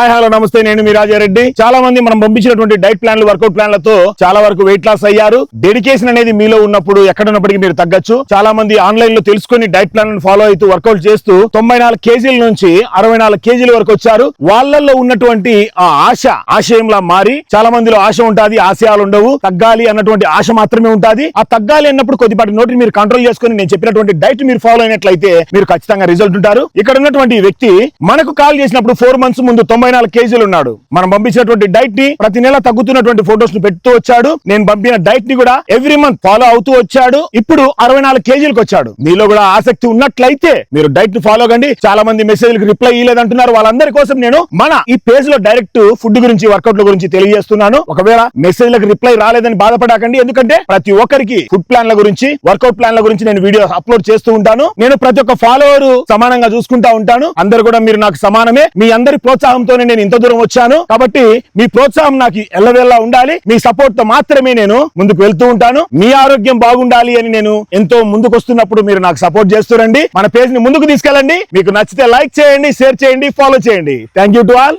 Hi hello నమస్తే, నేను మీ రాజారెడ్డి. చాలా మంది మనం పంపించినటువంటి డైట్ ప్లాన్లు, వర్కౌట్ ప్లాన్లతో చాలా వరకు వెయిట్ లాస్ అయ్యారు. డెడికేషన్ అనేది మీలో ఉన్నప్పుడు ఎక్కడున్నప్పటికీ మీరు తగ్గచ్చు. చాలా మంది ఆన్లైన్ లో తెలుసుకుని డైట్ ప్లాన్ ఫాలో అవుతూ వర్కౌట్ చేస్తూ 94 కేజీల నుంచి 64 కేజీల వరకు వచ్చారు. వాళ్ళల్లో ఉన్నటువంటి ఆ ఆశయంలా మారి, చాలా మందిలో ఆశ ఉంటుంది, ఆశయాలు ఉండవు. తగ్గాలి అన్నటువంటి ఆశ మాత్రమే ఉంటుంది. ఆ తగ్గాలి అన్నప్పుడు కొద్దిపాటి నోటిని మీరు కంట్రోల్ చేసుకుని నేను చెప్పినటువంటి డైట్ మీరు ఫాలో అయినట్లయితే మీరు ఖచ్చితంగా రిజల్ట్ ఉంటారు. ఇక్కడ ఉన్నటువంటి వ్యక్తి మనకు కాల్ చేసినప్పుడు 4 months ముందు 94 కేజీలు ఉన్నాడు. మనం పంపించినటువంటి డైట్ ని ప్రతి నెల తగ్గుతున్నటువంటి ఫొటోస్ ను పెడుతూ వచ్చాడు. నేను పంపిన డైట్ ని కూడా ఎవ్రీ మంత్ ఫాలో అవుతూ వచ్చాడు. ఇప్పుడు 64 కేజీలకు వచ్చాడు. మీలో కూడా ఆసక్తి ఉన్నట్లయితే మీరు డైట్ ని ఫాలో కండి. చాలా మంది మెసేజ్లకు రిప్లై ఇవ్వలేదంటున్నారు. వాళ్ళందరి కోసం నేను మన ఈ పేజ్ లో డైరెక్ట్ ఫుడ్ గురించి, వర్కౌట్ల గురించి తెలియజేస్తున్నాను. ఒకవేళ మెసేజ్లకు రిప్లై రాలేదని బాధపడకండి. ఎందుకంటే ప్రతి ఒక్కరికి ఫుడ్ ప్లాన్ల గురించి, వర్కౌట్ ప్లాన్ల గురించి నేను వీడియో అప్లోడ్ చేస్తూ ఉంటాను. నేను ప్రతి ఒక్క ఫాలోవర్ సమానంగా చూసుకుంటా ఉంటాను. అందరు కూడా మీరు నాకు సమానమే. మీ అందరి ప్రోత్సాహంతోనే నేను ఇంత దూరం వచ్చాను. కాబట్టి మీ ప్రోత్సాహం నాకు ఎల్లవేళలా ఉండాలి. మీ సపోర్ట్ తో మాత్రమే నేను ముందుకు వెళ్తూ ఉంటాను. మీ ఆరోగ్యం బాగుండాలి అని నేను ఎంతో ముందుకు వస్తున్నప్పుడు మీరు నాకు సపోర్ట్ చేస్తూరండి. మన పేజ్ ని ముందుకు తీసుకెళ్ళండి. మీకు నచ్చితే లైక్ చేయండి, షేర్ చేయండి, ఫాలో చేయండి. Thank you to all.